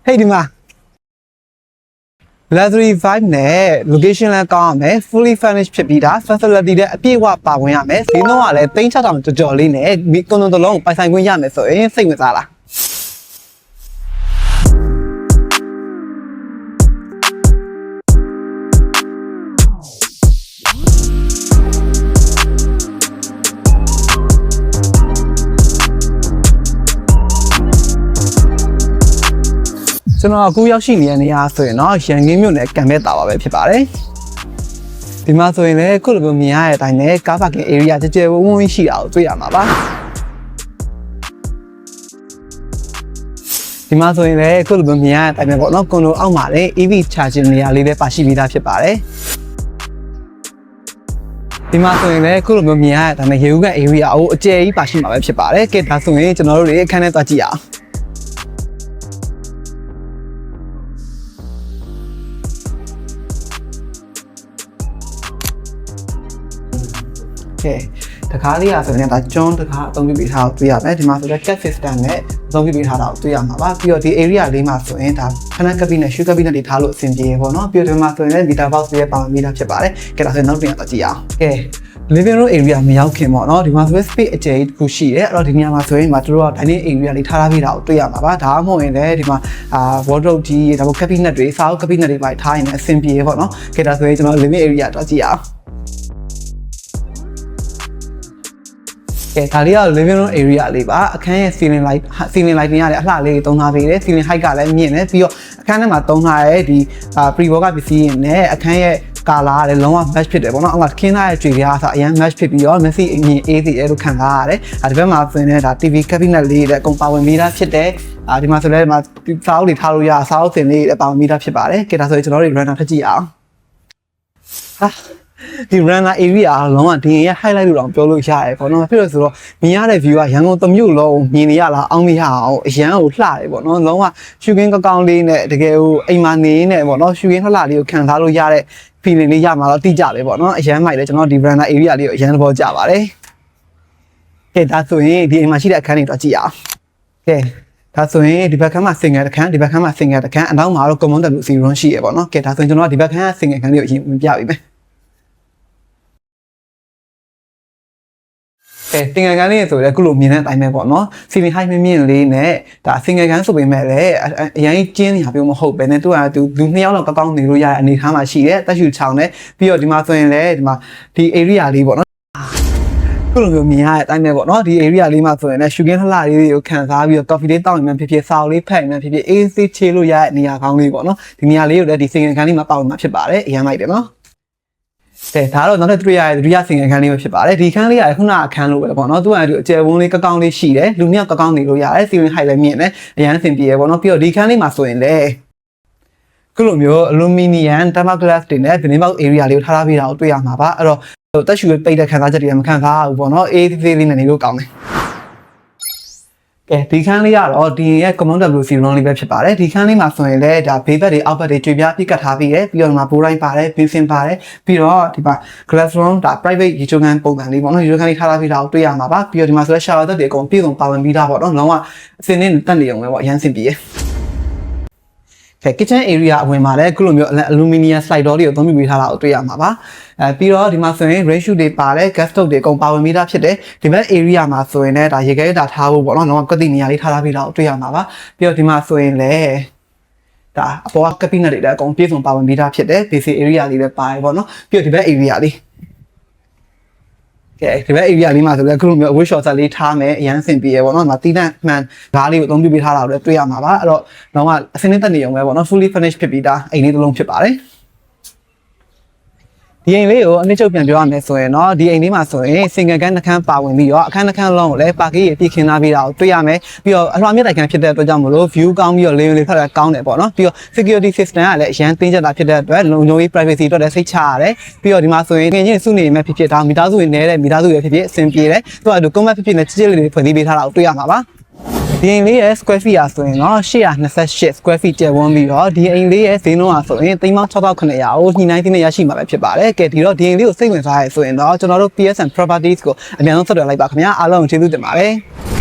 Heyဒီမှာ luxury vibe နဲ့ location လည်းကောင်းရမယ် fully furnished ဖြစ်ပြီးသား facility တွေအပြည့်အဝပါဝင်ရမယ်ဈေးနှုန်းကလည်း3600ကျော်လေးနဲ့မိကွန်တုံးတစ်လုံးပိုင်ဆိုင်ခွင့်ရမယ်ဆိုရင်စိတ်ဝင်စားလားကျွန်တော်အခုရောက်ရှိနေတဲ့နေရာဆိုရင်တော့ရန်ကင်းမြို့နယ်ကံပဲတာပါပဲဖြစ်ပါတယ်ဒီမှာဆိုရင်လည်းခုလိုမျိုးမြင်ရတဲ့အတိုင်းနဲ့ကားပါကင် area ကြဲကြဲဝန်းဝန်းရှိတာကိုတွေ့ရမှာပါဒီမှာဆိုရင်လည်းခုလိုမျိုးမြင်ရတဲ့အတိုင်းပဲပေါ့နော်ကွန်ဒိုအောက်မှာလည်း EV charging နေရာလေးလည်းပါရှိပြီးသားဖြစ်ပါတယ်ဒီမှာဆိုရင်လည်းခုလိုမျိုးမြင်ရတဲ့အတိုင်းပဲရေဦးကန် area ကိုအကျယ်ကြီးပါရှိမှာပဲဖြစ်ပါတယ်ကဲဒါဆိုရင်ကျွန်တော်တို့တွေအခန်းထဲသွားကြည့်အောင်တကားလေးရဆိုရင်ဒါကျွန်းတကားအသုံးပြုပေးထားတာတွေ့ရမယ်ဒီမှာဆိုတော့ cat system နဲ့အသုံးပြုပေးထားတာကိုတွေ့ရမှာပါပြီးတော့ဒီ area လေးမှာဆိုရင်ဒါခဏကပ်ပြီးနဲ့ shoe ကပ်ပြီးနဲ့ထားလို့အဆင်ပြေပေါ့နော်ပြီးတော့ဒီမှာဆိုရင်လည်း meter box ရဲ့ပါဝင်ပြီးသားဖြစ်ပါတယ်ကဲဒါဆိုရင်နောက်ပြန်တော့ကြည့်အောင်ကဲ living room area မရောက်ခင်ပေါ့နော်ဒီမှာဆိုရင် space အကျယ်ကြီးတစ်ခုရှိတယ်အဲ့တော့ဒီနေရာမှာဆိုရင်တို့က dining area လေးထားပေးတာကိုတွေ့ရမှာပါဒါမှမဟုတ်ရင်လည်းဒီမှာwardrobe ကြီးဒါမှမဟုတ် cabinet တွေစာအုပ် cabinet တွေပါထားရင်လည်းအဆင်ပြေပေါ့နော်ကဲဒါဆိုရင်ကျွန်တော် living area တော့ကြည့်အောင်ကဲဒါလေးက living room area လေးပါအခန်းရဲ့ ceiling light တွေရတယ်အလှလေးသုံးထားပေးတယ် ceiling height ကလည်းမြင့်တယ်ပြီးတော့အခန်းထဲမှာသုံးထားတဲ့ဒီ pre box ကပစ္စည်းနဲ့အခန်းရဲ့ကာလာကလည်းလုံးဝ match ဖြစ်တယ်ပေါ့နော်အောက်ကခင်းထားတဲ့ကြွေပြားဆိုအရင် match ဖြစ်ပြီးတော့ Messi အမြင်အေးစီအဲလိုခံစားရတယ်ဒီဘက်မှာဆိုရင်လည်းဒါ TV cabinet လေးလည်းအကုန်ပါဝင်ပြီးသားဖြစ်တယ်ဒီမှာဆိုလည်းဒီမှာစာအုပ်တွေထားလို့ရစာအုပ်စင်လေးလည်းပါဝင်ပြီးသားဖြစ်ပါတယ်ကဲဒါဆိုရင်ကျွန်တော်တို့ runner ထပ်ကြည့်အောင်ဒီ runner area လုံးဝဒီရဲ့ highlight လို့တော့ပြောလို့ရတယ်ပေါ့နော်ဖြစ်လို့ဆိုတော့မြင်ရတဲ့ view ကရန်ကုန်တစ်မြို့လုံးမြင်နေရလားအောင်းမရအောင်အရန်ကိုလှတယ်ပေါ့နော်လုံးဝရှူကင်းကောင်းလေးနဲ့တကယ်ဟိုအိမ်မှာနေနေပေါ့နော်ရှူကင်းလှလေးကိုခံစားလို့ရတဲ့ feeling လေးရမှာတော့တိကျပဲပေါ့နော်အရန်မိုက်တယ်ကျွန်တော်ဒီ runner area လေးကိုအရန်သဘောကျပါတယ်ကဲဒါဆိုရင်ဒီအိမ်မှာရှိတဲ့အခန်းတွေတော့ကြည့်အောင်ကဲဒါဆိုရင်ဒီဘက်ခန်းမှာ single တစ်ခန်းဒီဘက်ခန်းမှာ single တစ်ခန်းအနောက်မှာတော့ common WC room ရှိရပေါ့နော်ကဲဒါဆိုရင်ကျွန်တော်ဒီဘက်ခန်းက single ခန်းလေးကိုအရင်ဝင်ပြပေးမယ်တင်ငယ်ကန်းလေးဆိုလည်းအခုလိုမြင်တဲ့အတိုင်းပဲပေါ့နော် ceiling height မြင့်လေးနဲ့ဒါ single ကန်းဆိုပေမဲ့လည်းအရင်ကျင်းနေတာမျိုးမဟုတ်ပဲနဲ့သူကလူ2ယောက်လောက်ကောင်းနေလို့ရတဲ့အနေအထားမှာရှိတယ်တက်ရှူချောင်းနဲ့ပြီးတော့ဒီမှာဆိုရင်လည်းဒီမှာဒီ area လေးပေါ့နော်ခုလိုမျိုးမြင်ရတဲ့အတိုင်းပဲပေါ့နော်ဒီ area လေးမှာဆိုရင်လည်း sugar လှလေးတွေကိုခံစားပြီးတော့ coffee လေးတောက်နေမှဖြစ်ဖြစ်စာအုပ်လေးဖတ်နေမှဖြစ်ဖြစ်အေးဆေးချေလို့ရတဲ့နေရာကောင်းလေးပေါ့နော်ဒီနေရာလေးကိုလည်းဒီ single ကန်းလေးမှာပေါဝင်မှာဖြစ်ပါတယ်အရင်မိုက်တယ်နော်ဒါတော့နောက်ထပ်တွေ့ရတဲ့ဒုတိယစင်အခန်းလေးပဲဖြစ်ပါတယ်ဒီခန်းလေးကခုနအခန်းလိုပဲပေါ့နော်သူကအကျယ်ဝန်းလေးကောင်းလေးရှိတယ်လူနှစ်ယောက်ကောင်းနေလို့ရတယ် ceiling height လည်းမြင့်တယ်အရန်အဆင်ပြေရပေါ့နော်ပြီးတော့ဒီခန်းလေးမှာဆိုရင်လည်းခုလိုမျိုး aluminium thermal glass တွေနဲ့ vinyl box area လေးကိုထားပေးတာကိုတွေ့ရမှာပါအဲ့တော့တက်ရှူပိတ်တဲ့ခံစားချက်တွေမခံစားဘူးပေါ့နော်အေးသေးလေးနဲ့နေလို့ကောင်းတယ်ကဲဒီခန်းလေးကတော့ဒီရဲ့ common WC room လေးပဲဖြစ်ပါတယ်ဒီခန်းလေးမှာဆိုရင်လည်းဒါဘေးဘက်တွေအောက်ဘက်တွေကြွေပြားပြစ်ကတ်ထားပြီးတယ်ပြီးတော့ဒီမှာဘိုးတိုင်းပါတယ်ဘင်းစင်ပါတယ်ပြီးတော့ဒီမှာ glass room ဒါ private ရေချိုးခန်းပုံစံလေးပေါ့နော်ရေချိုးခန်းလေးထားပြီးတာကိုတွေ့ရမှာပါပြီးတော့ဒီမှာဆိုလည်း shower သက်တွေအကုန်ပြည့်စုံပါဝင်ပြီးသားပေါ့နော်လုံးဝအစင်းနဲ့တက်နေအောင်ပဲပေါ့အရန်စင်ပြေkitchen area အဝင်မှာလည်းခုလိုမျိုး aluminium slide door တွေကိုသုံးပြီးထားတာကိုတွေ့ရမှာပါပြီးတော့ဒီမှာဆိုရင် ratio တွေပါတယ် gas stove တွေအကုန်ပါဝင်ပြီးသားဖြစ်တယ်ဒီဘက် area မှာဆိုရင်လည်းဒါရေခဲတာထားဖို့ပေါ့နော်တော့ကတိနေရာလေးထားပြီးတာကိုတွေ့ရမှာပါပြီးတော့ဒီမှာဆိုရင်လည်းဒါအပေါ်က cabinet တွေလည်းအကုန်ပြည့်စုံပါဝင်ပြီးသားဖြစ်တယ် basic area လေးလည်းပါတယ်ပေါ့နော်ပြီးတော့ဒီဘက် area လေးကဲဒီဘက် area လေးမှာဆိုလည်းအခုလိုမျိုး wish shorter လေးထားမယ်အရန်စင်ပြေရပေါ့နော်ဒီမှာတီးတန့်မှန်ဓာတ်လေးကိုအသုံးပြုပေးထားတာကိုလည်းတွေ့ရမှာပါအဲ့တော့တော့အစင်းနဲ့တက်နေအောင်ပဲပေါ့နော် fully finished ဖြစ်ပြီးသားအိမ်လေးတစ်လုံးဖြစ်ပါတယ်ဒီအိမ်လေးကိုအနည်းချုပ်ပြန်ပြောရမယ်ဆိုရင်တော့ဒီအိမ်လေးမှာဆိုရင် single ခန်းတစ်ခန်းပါဝင်ပြီးတော့အခန်းတစ်ခန်းလုံးကိုလည်းပါကီးရပြည့်ခင်းထားပြီးတာကိုတွေ့ရမယ်ပြီးတော့အလွှာမြင့်တိုက်ခန်းဖြစ်တဲ့အတွက်ကြောင့်မလို့ view ကောင်းပြီးတော့လေလေးဖက်ကောင်းတယ်ပေါ့နော်ပြီးတော့ security system ကလည်းအရန်တင်းကျပ်တာဖြစ်တဲ့အတွက်လုံခြုံရေး privacy အတွက်လည်းစိတ်ချရတယ်ပြီးတော့ဒီမှာဆိုရင်ငွေချင်းစုနေမှဖြစ်ဖြစ်ဒါမိသားစုတွေနေတဲ့မိသားစုတွေဖြစ်ဖြစ်အဆင်ပြေတယ်သူကcomment ဖြစ်ဖြစ်နဲ့ချစ်ချစ်လေးတွေဖွင့်ပေးထားတာကိုတွေ့ရမှာပါဒီအိမ်လေးရဲ့ square feet อ่ะဆိုရင်တော့828 square feet ကျယ်ဝန်းပြီးတော့ဒီအိမ်လေးရဲ့ဈေးနှုန်းอ่ะဆိုရင်36900ကိုညှိနှိုင်းသိနေရရှိမှာပဲဖြစ်ပါတယ်။ကဲဒီတော့ဒီအိမ်လေးကိုစိတ်ဝင်စားရဆိုရင်တော့ကျွန်တော်တို့ PSN Properties ကိုအများဆုံးဆက်သွယ်လိုက်ပါခင်ဗျာအားလုံးကျေးဇူးတင်ပါတယ်။